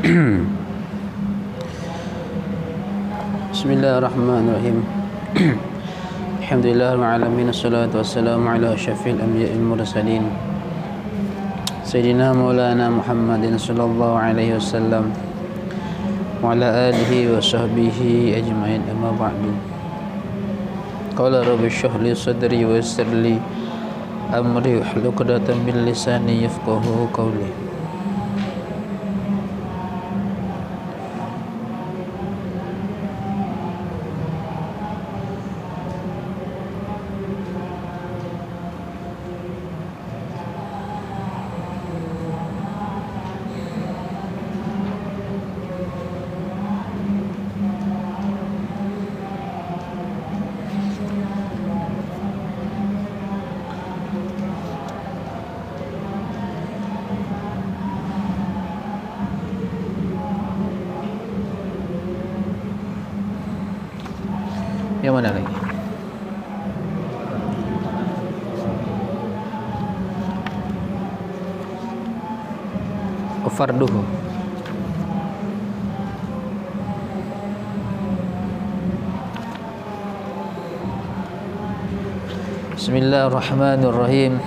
Bismillahirrahmanirrahim. Alhamdulillah rabbil alamin, wassalatu wassalamu ala asyrafil anbiya'il mursalin Sayyidina Maulana Muhammadin sallallahu alaihi wasallam wa ala alihi wa sahbihi ajma'in, amma ba'du. Qala rabbi shrah li sadri wa yassir li amri wahlul 'uqdatam min lisani yafqahu qawli. Yang mana lagi? Farduhu. Bismillahirrahmanirrahim.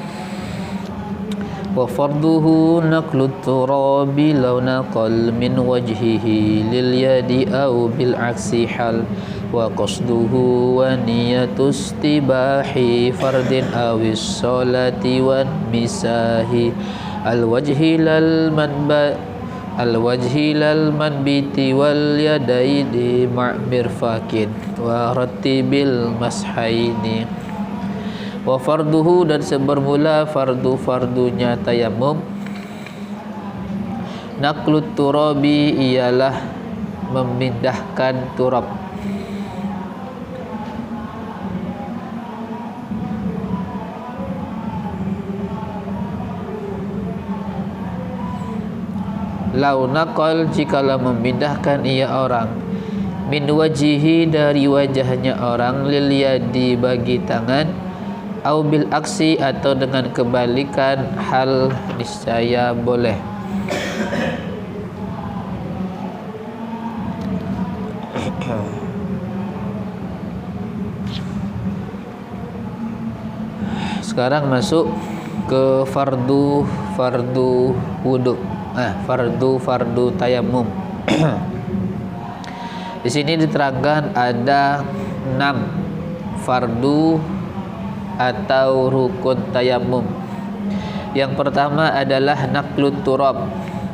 Wa farduhu naqlut turabi law naqal min wajhihi lil yadi aw bil aksi hal wa qasduhu wa niyatus tibahi fardin awis salati wan misahi al wajhi lal manbiti wal yadaini ma'mir fakin wa rattibil mashaini. Wa farduhu, dan sebermula fardunya tayamum, naqlut turabi, ialah memindahkan turab. Lau naqal, jikalau memindahkan ia orang, min wajihi, dari wajahnya orang, lil yadi, bagi tangan, au bil aksi, atau dengan kebalikan, hal, niscaya boleh. Sekarang masuk ke fardu wudu. Fardu tayamum. Di sini diterangkan ada 6 fardu atau rukun tayamum. Yang pertama adalah naqlut turab,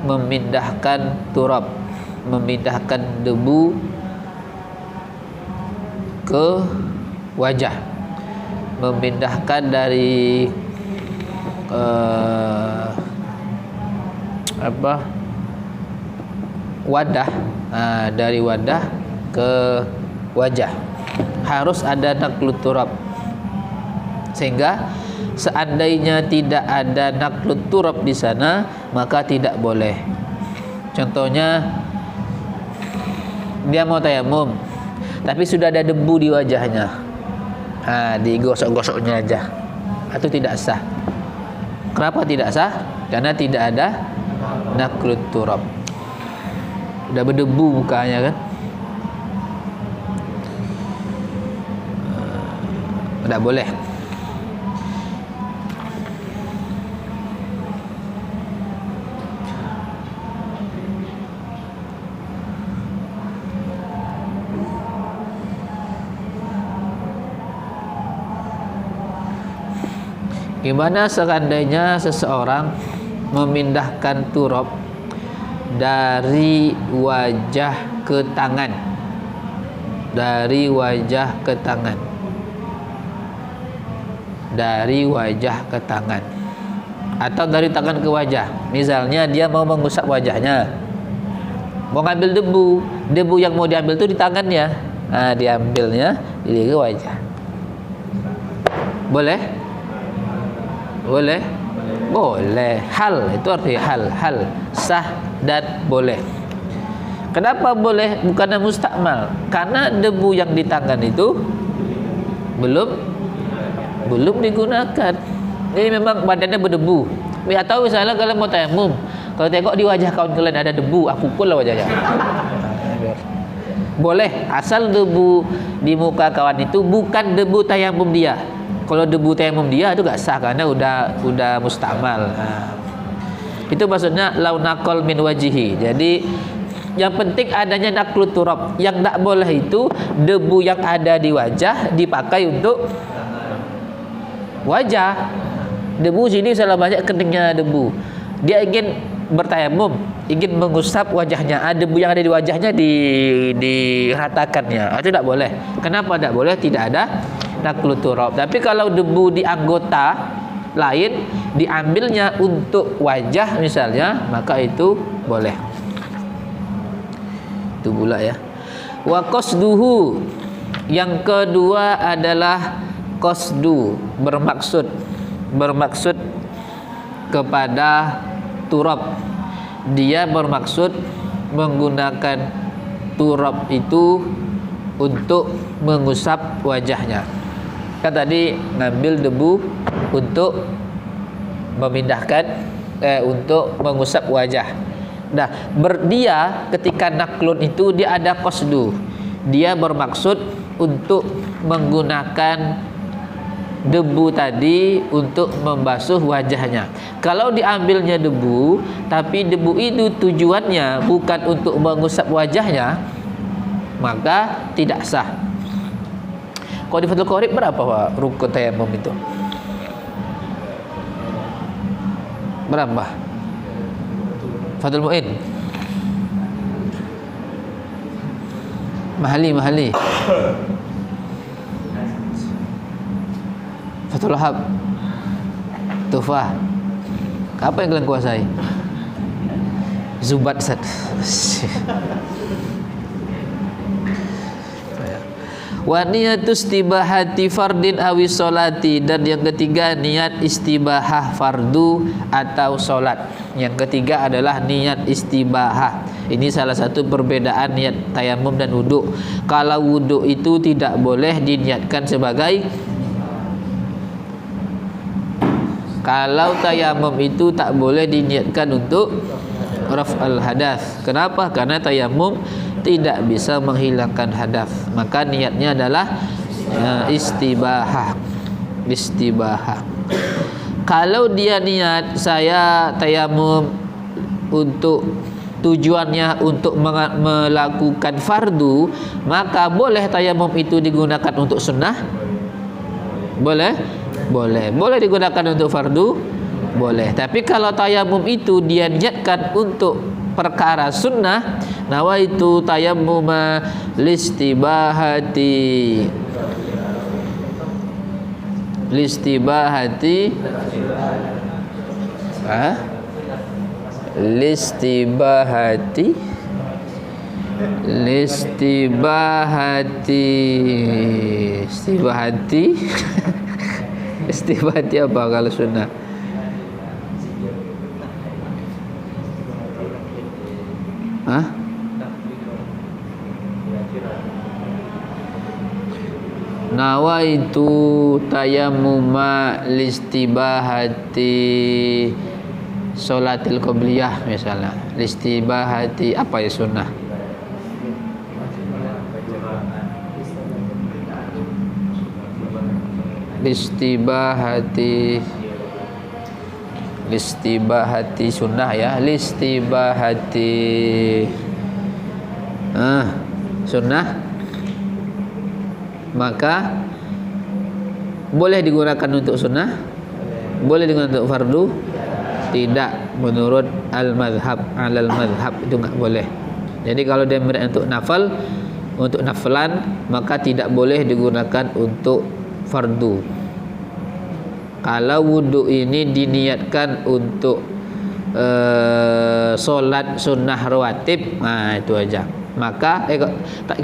memindahkan turab, memindahkan debu ke wajah, memindahkan dari wadah, dari wadah ke wajah. Harus ada naqlut turab, sehingga seandainya tidak ada naqlut turab di sana, maka tidak boleh. Contohnya, dia mau tayamum tapi sudah ada debu di wajahnya, digosok-gosoknya aja, itu tidak sah. Kenapa tidak sah? Karena tidak ada naqlut turab, udah berdebu mukanya kan, tidak boleh. Gimana seandainya seseorang memindahkan turab dari wajah ke tangan, dari wajah ke tangan, dari wajah ke tangan, atau dari tangan ke wajah. Misalnya dia mau mengusap wajahnya, mau ngambil debu yang mau diambil itu di tangannya, diambilnya di wajah. Boleh? Boleh? Boleh. Hal, itu artinya hal sah dan boleh. Kenapa boleh? Bukannya mustakmal. Karena debu yang di tangan itu belum digunakan. Jadi memang badannya berdebu. Atau misalnya kalau mau tayamum, Kalau tengok di wajah kawan kalian ada debu, pukul lah wajahnya. Boleh, asal debu di muka kawan itu bukan debu tayamum dia. Kalau debu tayamum dia itu gak sah karena udah mustamal. Itu maksudnya lau naqal min wajihi. Jadi yang penting adanya naqlut turab. Yang tak boleh itu debu yang ada di wajah dipakai untuk wajah. Debu sini salah banyak keningnya debu. Dia ingin bertayamum, ingin mengusap wajahnya, debu yang ada di wajahnya diratakannya. Itu tidak boleh. Kenapa tidak boleh? Tidak ada naqlut turab. Tapi kalau debu di anggota lain diambilnya untuk wajah misalnya, maka itu boleh. Itu pula ya. Wa qasduhu, yang kedua adalah qasdu, bermaksud kepada turab. Dia bermaksud menggunakan turab itu untuk mengusap wajahnya. Kan tadi ngambil debu untuk memindahkan untuk mengusap wajah. Nah, dia ketika naklun itu dia ada qasdu. Dia bermaksud untuk menggunakan debu tadi untuk membasuh wajahnya. Kalau diambilnya debu, tapi debu itu tujuannya bukan untuk mengusap wajahnya, maka tidak sah. Kalau di Fathul Qorib berapa Pak rukun tayamum itu? Berapa? Fathul Mu'in. Mahali. Fathul Wahab, Tufah. Apa yang kalian kuasai? Zubat Sad. Wa niyatu istibahati fardin awi sholati, dan yang ketiga niat istibahah fardu atau sholat. Yang ketiga adalah niat istibahah. Ini salah satu perbedaan niat tayamum dan wudhu. Kalau wudhu itu tidak boleh diniatkan sebagai, kalau tayamum itu tak boleh diniatkan untuk raf'al hadath. Kenapa? Karena tayamum tidak bisa menghilangkan hadath. Maka niatnya adalah istibahah. Kalau dia niat saya tayamum untuk tujuannya untuk melakukan fardu, maka boleh tayamum itu digunakan untuk sunnah? Boleh digunakan untuk fardu, boleh. Tapi kalau tayamum itu dia niatkan untuk perkara sunnah, nawaitu tayammuma listibahati listibahati istibahati apa kalau sunnah? Nawaitu tayammuma listibahati sholatil qobliyah misalnya. Listibahati apa ya sunnah? Listibahati sunnah ya. Listibahati sunnah, maka boleh digunakan untuk sunnah, boleh digunakan untuk fardu, tidak menurut al-madhab, alal madhab itu enggak boleh. Jadi kalau dia meniat untuk nafal, untuk nafilan, maka tidak boleh digunakan untuk fardu. Kalau wudhu ini diniatkan untuk solat sunnah rawatib, itu aja. Maka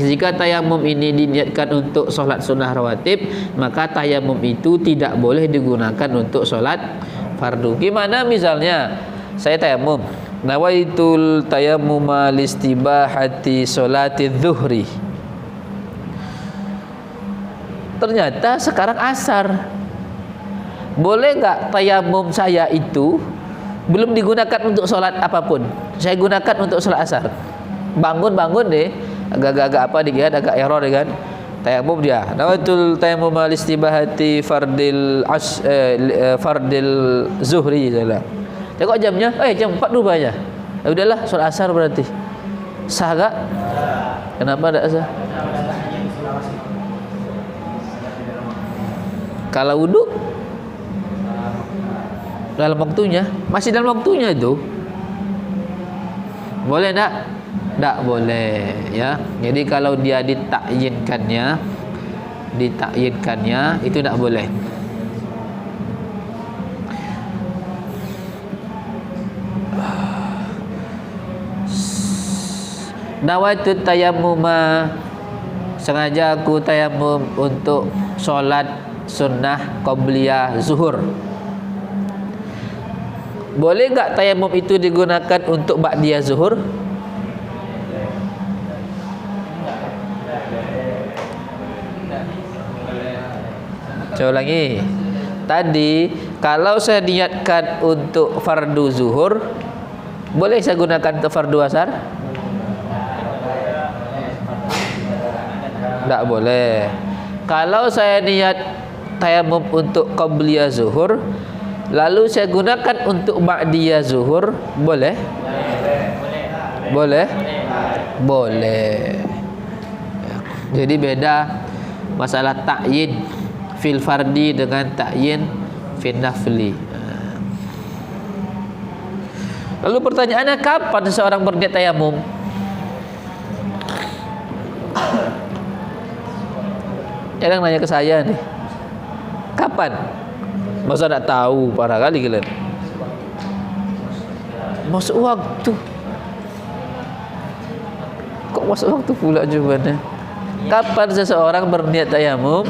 jika tayamum ini diniatkan untuk solat sunnah rawatib, maka tayamum itu tidak boleh digunakan untuk solat fardu. Gimana misalnya saya tayamum, nawaitul tayammuma listibahati sholati dzuhri, ternyata sekarang asar. Boleh nggak tayamum saya itu belum digunakan untuk sholat apapun. Saya gunakan untuk sholat asar. Bangun deh, agak-agak apa dikit, agak error kan. Tayamum dia. Nawaitul tayamum al-istibahati fardil zuhri salah. Tengok jamnya, jam 4 rupanya. Ya udahlah, sholat asar berarti. Sah tak? Kenapa tak sah? Kalau wuduk dalam waktunya, masih dalam waktunya itu, boleh tak? Tak boleh, ya. Jadi kalau dia ditakyinkannya itu tak boleh. Nawaitu tayammuma, sengaja aku tayamum untuk solat sunnah qabliyah zuhur. Boleh enggak tayamum itu digunakan untuk ba'diyah zuhur? Saya ulangi. Tadi kalau saya niatkan untuk fardu zuhur, boleh saya gunakan untuk fardu asar? Tak boleh. Kalau saya niat tayamum untuk qabliyah zuhur, lalu saya gunakan untuk ba'diyah zuhur, boleh? Boleh? Boleh. Jadi beda masalah ta'yin fil fardi dengan ta'yin fil nafli. Lalu pertanyaannya, kapan seseorang berniat tayamum? Jangan nanya ke saya nih. Kapan? Masa tak tahu, parah kali kalian. Masuk waktu. Kok masuk waktu pula jawabannya? Kapan seseorang berniat tayamum?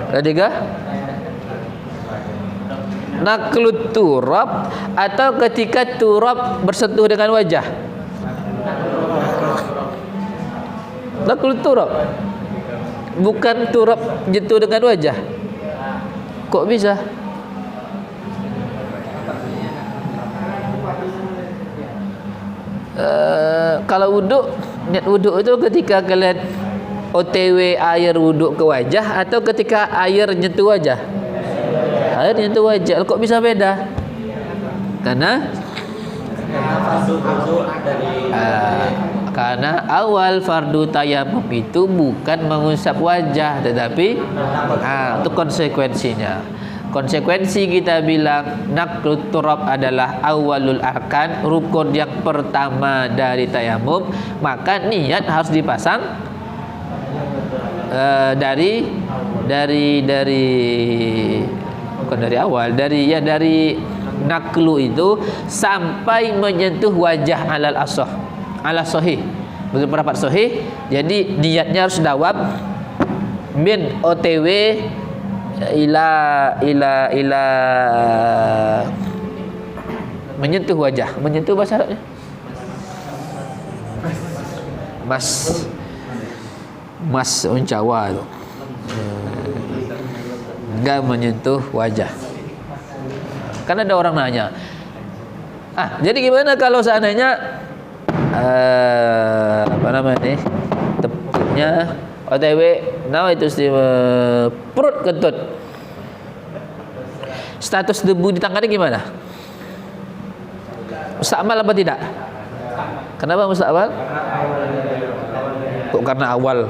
Tadi kah? Naklut turab, atau ketika turab bersentuh dengan wajah? Naklut turab, bukan turab jatuh dengan wajah. Kok bisa? Kalau wuduk, niat wuduk itu ketika kalian OTW air wuduk ke wajah, atau ketika air nyentuh wajah? Air nyentuh wajah. Kok bisa beda? Karena awal fardu tayamum itu bukan mengusap wajah, tetapi itu konsekuensinya. Konsekuensi kita bilang naklut turab adalah awalul arkan, rukun yang pertama dari tayamum, maka niat harus dipasang bukan dari awal, dari naklu itu sampai menyentuh wajah ala sahih. Menurut pendapat sahih, jadi niatnya harus dawam min OTW ila menyentuh wajah. Menyentuh bahasa Arabnya mas uncawa tu. Enggak menyentuh wajah. Kan ada orang nanya, jadi gimana kalau seandainya tepuknya OTW itu perut kentut, status debu di tangannya gimana? Musta'mal apa tidak? Kenapa musta'mal? Kok karena awal?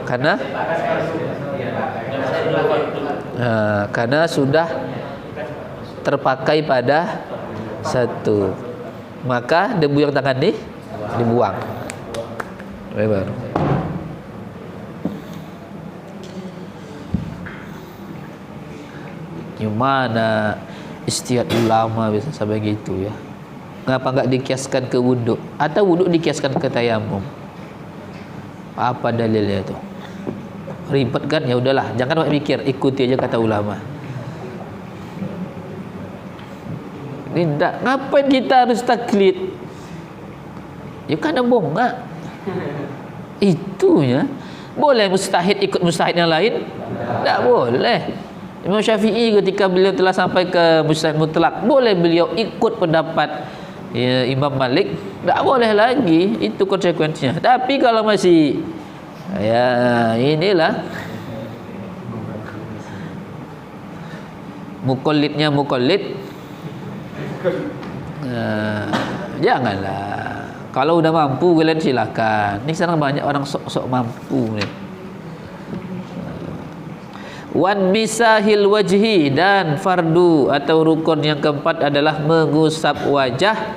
Karena sudah terpakai pada satu, maka debu yang tangan ini dibuang. Baru. Gimana istihad ulama bisa sampai gitu ya? Ngapa enggak dikiaskan ke wuduk, atau wuduk dikiaskan ke tayamum? Apa dalilnya itu? Ribet kan? Ya udahlah, jangan banyak mikir, ikuti aja kata ulama. Ini enggak, ngapain kita harus taklid? Ya kan bongak. Itunya. Boleh mustahid ikut mustahid yang lain? Tak boleh. Imam Syafi'i ketika beliau telah sampai ke mustahil mutlak, boleh beliau ikut pendapat Imam Malik? Tak boleh lagi, itu konsekuensinya. Tapi kalau masih inilah muqallidnya muqallid, janganlah. Kalau udah mampu kalian silakan. Ini sekarang banyak orang sok-sok mampu nih. Wan misahil wajhi, dan fardu atau rukun yang keempat adalah mengusap wajah.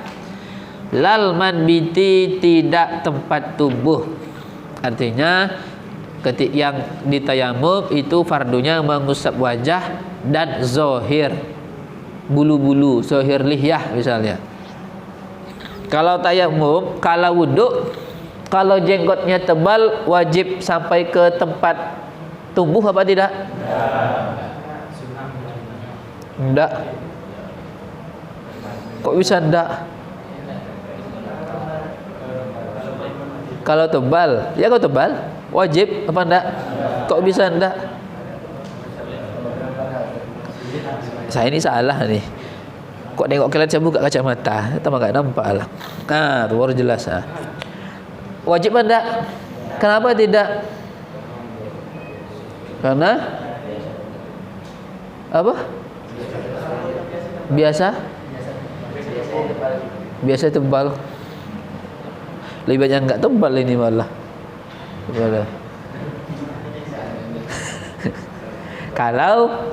Lal manbiti, tidak tempat tubuh. Artinya ketika yang ditayamum itu fardunya mengusap wajah dan zohir, bulu-bulu, zohir lihyah misalnya. Kalau tayamum, kalau wuduk, kalau jenggotnya tebal wajib sampai ke tempat tumbuh apa tidak? Enggak. Kok bisa enggak? Kalau tebal, ya kalau tebal wajib apa enggak? Kok bisa enggak? Saya ini salah nih. Kok nengok kalian saya buka kacamata, tambah enggak nampak lah. Nah, baru jelas. Wajib enggak? Kenapa tidak? Karena apa? Biasa tebal. Lebih banyak enggak tebal ini malah. Kalau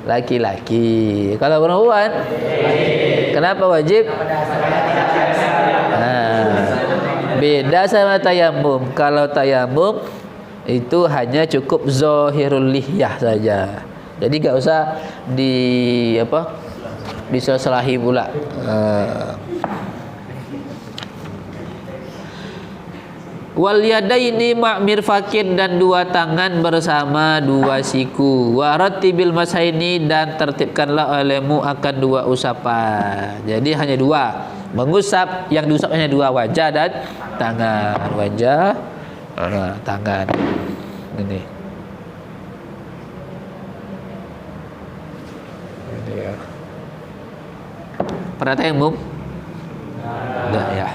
laki-laki, kalau perempuan kenapa wajib? Beda sama tayamum. Kalau tayamum itu hanya cukup zahirul lihyah saja. Jadi enggak usah diselahi pula. Wal yadaini ma'mirfakin, dan dua tangan bersama dua siku. Wa rattibil masaini, dan tertibkanlah olehmu akan dua usapan. Jadi hanya dua. Mengusap, yang diusap hanya dua, wajah dan tangan. Wajah, tangan. Ini ya. Pernah tayamum? Enggak ya.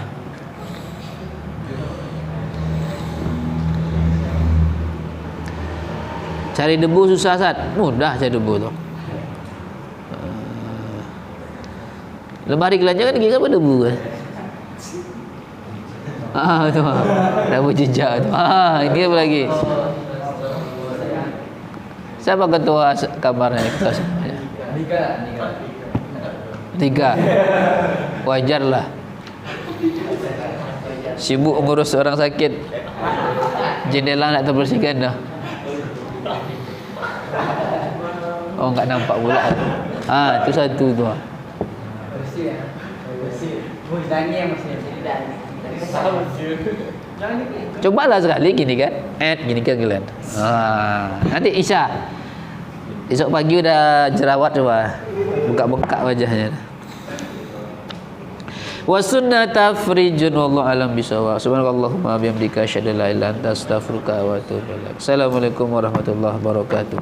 Cari debu susah, Sat? Mudah cari debu tuh. Lemari keranjang kan kira berdebu kan? Tu. Debu jejak tu. Ini apa lagi? Siapa ketua kamarnya? Ketua semuanya? 3. Wajarlah. Sibuk ngurus orang sakit. Jendela nak terbersihkan dah. Oh, enggak nampak pula. Itu satu tu. Bersih. Tanya masih tidak. Cobalah sekali gini kan. Gini kan kalian. Nanti Isya. Esok pagi udah jerawat coba. Bengkak-bengkak wajahnya. Wa sunnata frijun wallahu alam bisawab. Subhanakallahumma bihamdika asyhadu an la ilaha illa anta astaghfiruka wa atubu ilaik. Assalamualaikum warahmatullahi wabarakatuh.